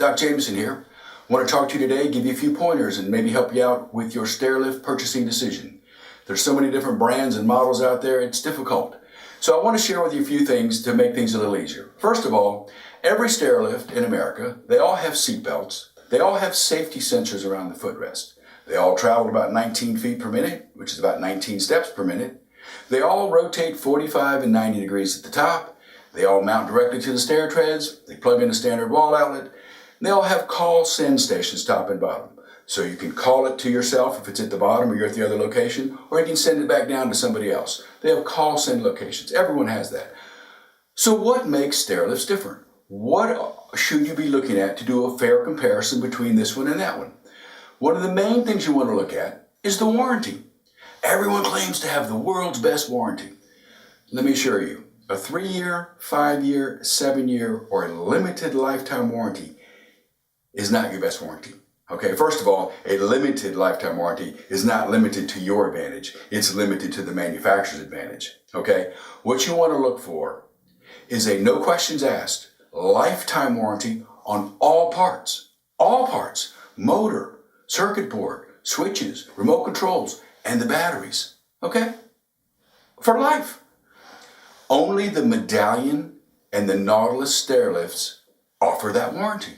Doc Jameson here. I want to talk to you today, give you a few pointers, and maybe help you out with your stair lift purchasing decision. There's so many different brands and models out there, it's difficult. So I want to share with you a few things to make things a little easier. First of all, every stair lift in America, they all have seat belts. They all have safety sensors around the footrest. They all travel about 19 feet per minute, which is about 19 steps per minute. They all rotate 45 and 90 degrees at the top. They all mount directly to the stair treads. They plug in a standard wall outlet. And they all have call-send stations top and bottom. So you can call it to yourself if it's at the bottom or you're at the other location, or you can send it back down to somebody else. They have call-send locations. Everyone has that. So what makes stair lifts different? What should you be looking at to do a fair comparison between this one and that one? One of the main things you want to look at is the warranty. Everyone claims to have the world's best warranty. Let me assure you, a 3-year, 5-year, 7-year, or a limited lifetime warranty is not your best warranty. Okay, first of all, a limited lifetime warranty is not limited to your advantage. It's limited to the manufacturer's advantage. Okay, what you want to look for is a no questions asked lifetime warranty on all parts, motor, circuit board, switches, remote controls, and the batteries. Okay, for life. Only the Medallion and the Nautilus stair lifts offer that warranty.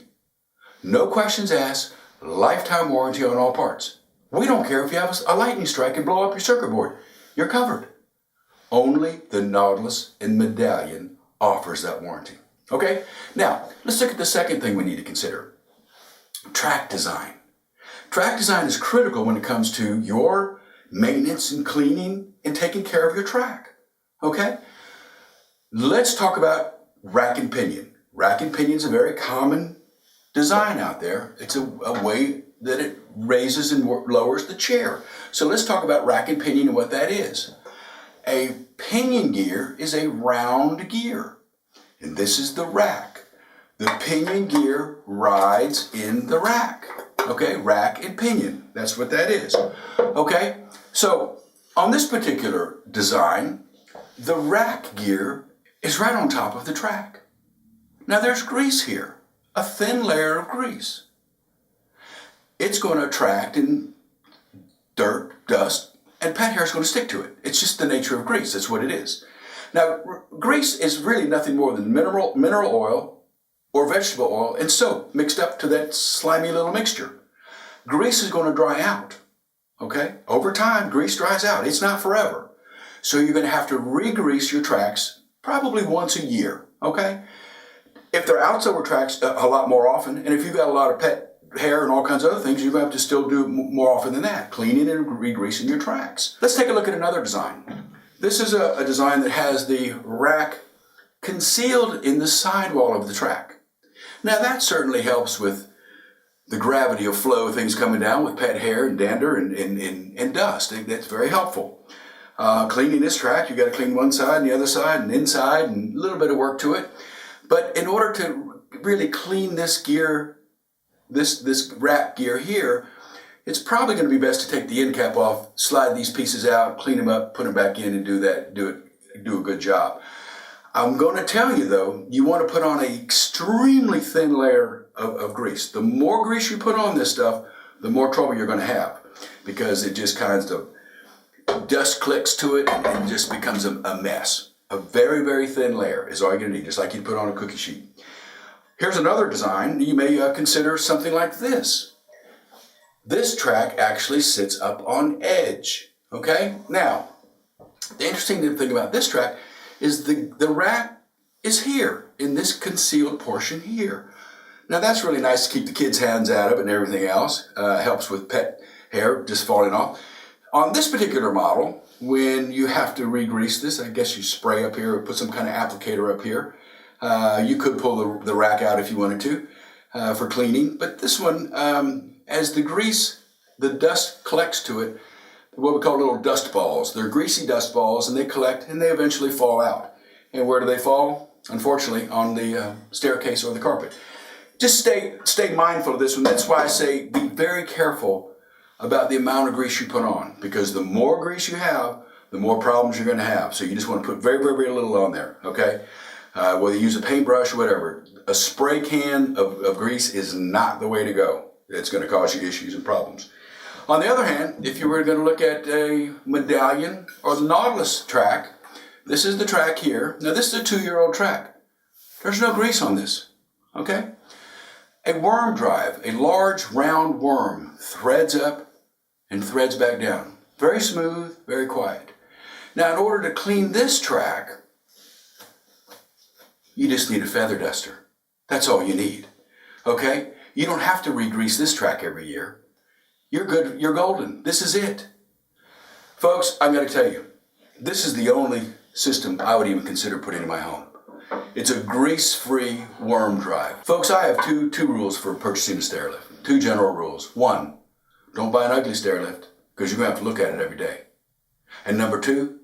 No questions asked, lifetime warranty on all parts. We don't care if you have a lightning strike and blow up your circuit board. You're covered. Only the Nautilus and Medallion offers that warranty. Okay? Now, let's look at the second thing we need to consider. Track design. Track design is critical when it comes to your maintenance and cleaning and taking care of your track. Okay? Let's talk about rack and pinion. Rack and pinion is a very common design out there. It's a way that it raises and lowers the chair. So let's talk about rack and pinion and what that is. A pinion gear is a round gear, and this is the rack. The pinion gear rides in the rack. Okay, rack and pinion. That's what that is. Okay, so on this particular design, the rack gear is right on top of the track. Now there's grease here, a thin layer of grease. It's going to attract in dirt, dust, and pet hair is going to stick to it. It's just the nature of grease. That's what it is. Now, grease is really nothing more than mineral oil or vegetable oil and soap mixed up to that slimy little mixture. Grease is going to dry out. Okay? Over time, grease dries out. It's not forever. So you're going to have to re-grease your tracks probably once a year. Okay? If they're outside tracks, a lot more often, and if you've got a lot of pet hair and all kinds of other things, you're going to have to still do more often than that, cleaning and re-greasing your tracks. Let's take a look at another design. This is a design that has the rack concealed in the sidewall of the track. Now that certainly helps with the gravity of flow, things coming down with pet hair and dander and dust. That's very helpful. Cleaning this track, you've got to clean one side and the other side and inside and a little bit of work to it. But in order to really clean this gear, this rack gear here, it's probably going to be best to take the end cap off, slide these pieces out, clean them up, put them back in, and do a good job. I'm going to tell you though, you want to put on an extremely thin layer of grease. The more grease you put on this stuff, the more trouble you're going to have, because it just kind of dust clicks to it and just becomes a mess. A very, very thin layer is all you're going to need, just like you'd put on a cookie sheet. Here's another design. You may consider something like this. This track actually sits up on edge. Okay? Now, the interesting thing about this track is the rack is here in this concealed portion here. Now that's really nice to keep the kids' hands out of it and everything else. Helps with pet hair just falling off. On this particular model, when you have to re-grease this, I guess you spray up here or put some kind of applicator up here. You could pull the rack out if you wanted to for cleaning. But this one, as the grease, the dust collects to it, what we call little dust balls. They're greasy dust balls, and they collect, and they eventually fall out. And where do they fall? Unfortunately, on the staircase or the carpet. Just stay mindful of this one. That's why I say be very careful about the amount of grease you put on, because the more grease you have, the more problems you're going to have. So you just want to put very, very, very little on there, okay? whether you use a paintbrush or whatever. A spray can of grease is not the way to go. It's going to cause you issues and problems. On the other hand, if you were going to look at a medallion or the Nautilus track, this is the track here. Now this is a 2-year-old track. There's no grease on this, okay? A worm drive, a large round worm, threads up and threads back down. Very smooth, very quiet. Now in order to clean this track, you just need a feather duster. That's all you need, okay? You don't have to re-grease this track every year. You're good, you're golden. This is it. Folks, I'm going to tell you, this is the only system I would even consider putting in my home. It's a grease-free worm drive. Folks, I have two rules for purchasing a stair lift. 2 general rules. 1, don't buy an ugly stair lift because you're going to have to look at it every day. And number 2,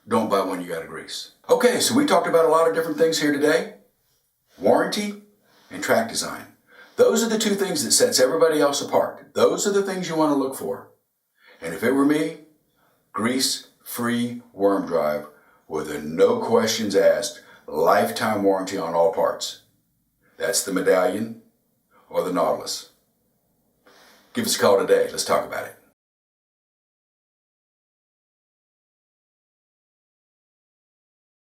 don't buy one you got to grease. Okay, so we talked about a lot of different things here today. Warranty and track design. Those are the 2 things that sets everybody else apart. Those are the things you want to look for. And if it were me, grease-free worm drive with a no questions asked, lifetime warranty on all parts. That's the medallion or the Nautilus. Give us a call today. Let's talk about it.